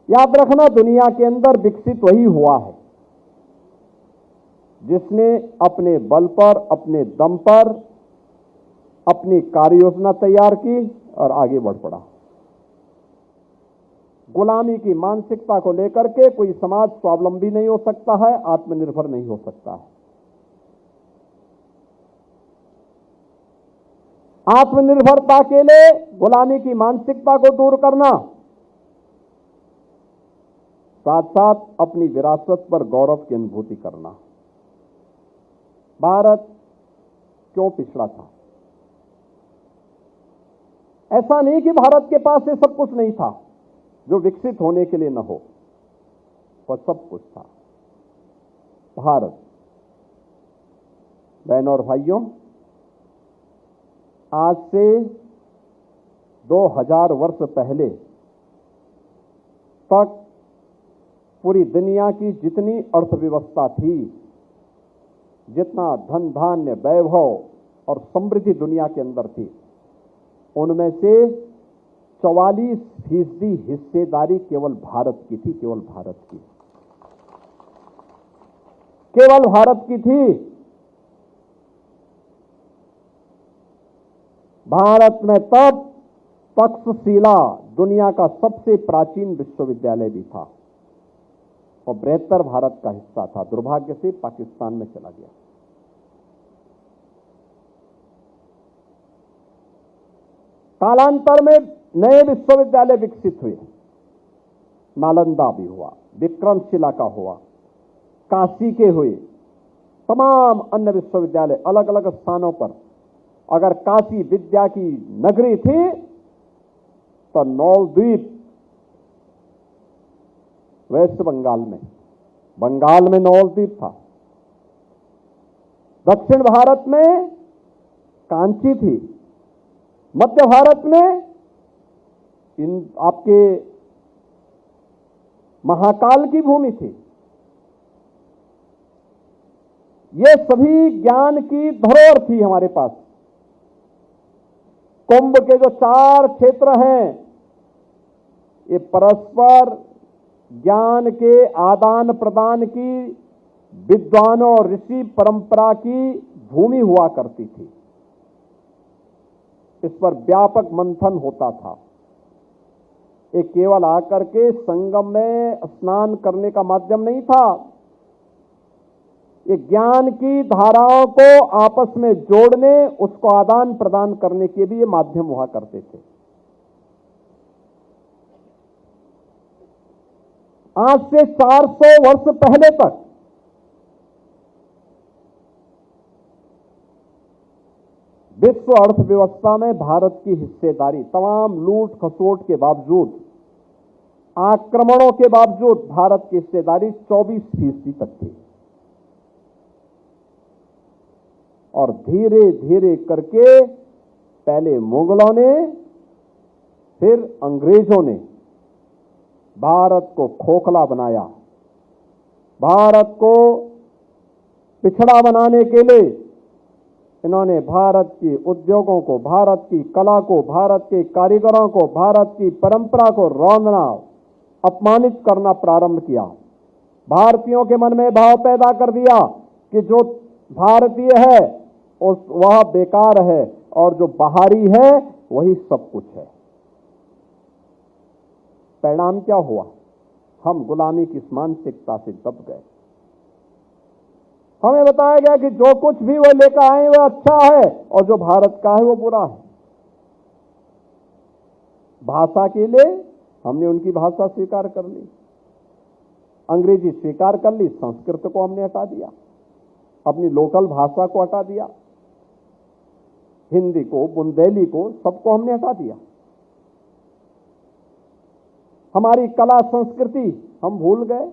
याद रखना, दुनिया के अंदर विकसित वही हुआ है जिसने अपने बल पर, अपने दम पर अपनी कार्य योजना तैयार की और आगे बढ़ पड़ा। गुलामी की मानसिकता को लेकर के कोई समाज स्वावलंबी नहीं हो सकता है, आत्मनिर्भर नहीं हो सकता है। आत्मनिर्भरता के लिए गुलामी की मानसिकता को दूर करना, साथ साथ अपनी विरासत पर गौरव की अनुभूति करना। भारत क्यों पिछड़ा था? ऐसा नहीं कि भारत के पास ये सब कुछ नहीं था जो विकसित होने के लिए न हो, वह सब कुछ था। भारत, बहनों और भाइयों, आज से 2000 वर्ष पहले तक पूरी दुनिया की जितनी अर्थव्यवस्था थी, जितना धन धान्य वैभव और समृद्धि दुनिया के अंदर थी, उनमें से 44% हिस्सेदारी केवल भारत की थी। केवल भारत की, केवल भारत की थी। भारत में तब तक्षशिला दुनिया का सबसे प्राचीन विश्वविद्यालय भी था और बृहत्तर भारत का हिस्सा था। दुर्भाग्य से पाकिस्तान में चला गया। कालांतर में नए विश्वविद्यालय विकसित हुए। नालंदा भी हुआ, विक्रमशिला का हुआ, काशी के हुए, तमाम अन्य विश्वविद्यालय अलग अलग स्थानों पर। अगर काशी विद्या की नगरी थी तो नौलद्वीप वेस्ट बंगाल में नौलद्वीप था। दक्षिण भारत में कांची थी। मध्य भारत में इन आपके महाकाल की भूमि थी। ये सभी ज्ञान की धरोहर थी हमारे पास। कुंभ के जो 4 क्षेत्र हैं, ये परस्पर ज्ञान के आदान प्रदान की, विद्वानों और ऋषि परंपरा की भूमि हुआ करती थी। इस पर व्यापक मंथन होता था। ये केवल आकर के संगम में स्नान करने का माध्यम नहीं था। ये ज्ञान की धाराओं को आपस में जोड़ने, उसको आदान प्रदान करने के भी ये माध्यम हुआ करते थे। आज से 400 वर्ष पहले तक विश्व अर्थव्यवस्था में भारत की हिस्सेदारी, तमाम लूट खसोट के बावजूद, आक्रमणों के बावजूद, भारत की हिस्सेदारी 24% तक थी। और धीरे धीरे करके पहले मुगलों ने, फिर अंग्रेजों ने भारत को खोखला बनाया। भारत को पिछड़ा बनाने के लिए इन्होंने भारत के उद्योगों को, भारत की कला को, भारत के कारीगरों को, भारत की परंपरा को रौंदना, अपमानित करना प्रारंभ किया। भारतीयों के मन में भाव पैदा कर दिया कि जो भारतीय है वह बेकार है और जो बाहरी है वही सब कुछ है। परिणाम क्या हुआ? हम गुलामी की मानसिकता से दब गए। हमें बताया गया कि जो कुछ भी वो लेकर आए वो अच्छा है और जो भारत का है वो बुरा है। भाषा के लिए हमने उनकी भाषा स्वीकार कर ली, अंग्रेजी स्वीकार कर ली, संस्कृत को हमने हटा दिया, अपनी लोकल भाषा को हटा दिया, हिंदी को, बुंदेली को, सबको हमने हटा दिया। हमारी कला संस्कृति हम भूल गए।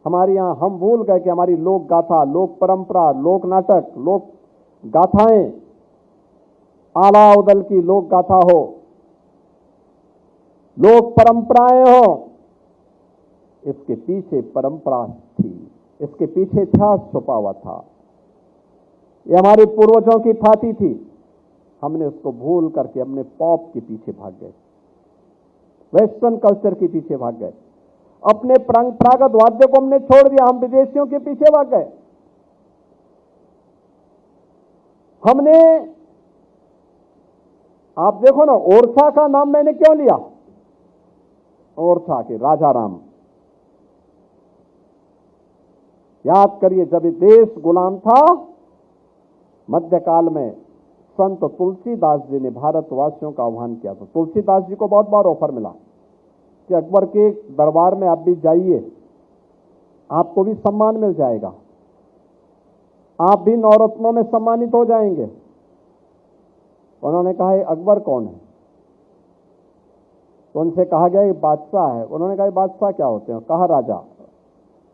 हमारे यहां हम भूल गए कि हमारी लोक गाथा, लोक परंपरा, लोक नाटक, लोक गाथाएं, आला उदल की लोक गाथा हो, लोक परंपराएं हो, इसके पीछे परंपरा थी, इसके पीछे इतिहास छुपा हुआ था। ये हमारे पूर्वजों की थाती थी। हमने उसको भूल करके अपने पॉप के पीछे भाग गए, वेस्टर्न कल्चर के पीछे भाग गए। अपने परंपरागत वाद्य को हमने छोड़ दिया, हम विदेशियों के पीछे भाग गए। हमने, आप देखो ना, ओरछा का नाम मैंने क्यों लिया? ओरछा के राजा राम, याद करिए, जब ये देश गुलाम था, मध्यकाल में संत तुलसीदास जी ने भारतवासियों का आह्वान किया था। तुलसीदास जी को बहुत बार ऑफर मिला कि अकबर के दरबार में आप भी जाइए, आपको भी सम्मान मिल जाएगा, आप भी नवरत्नों में सम्मानित हो जाएंगे। उन्होंने कहा ये अकबर कौन है? तो उनसे कहा गया ये बादशाह है। उन्होंने कहा ये बादशाह क्या होते हैं? कहा राजा।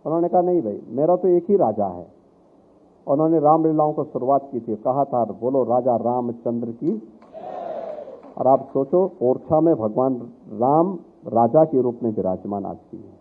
उन्होंने कहा नहीं भाई, मेरा तो एक ही राजा है। उन्होंने रामलीलाओं को शुरुआत की थी, कहा था बोलो राजा रामचंद्र की। और आप सोचो, ओरछा में भगवान राम राजा के रूप में विराजमान आज भी है।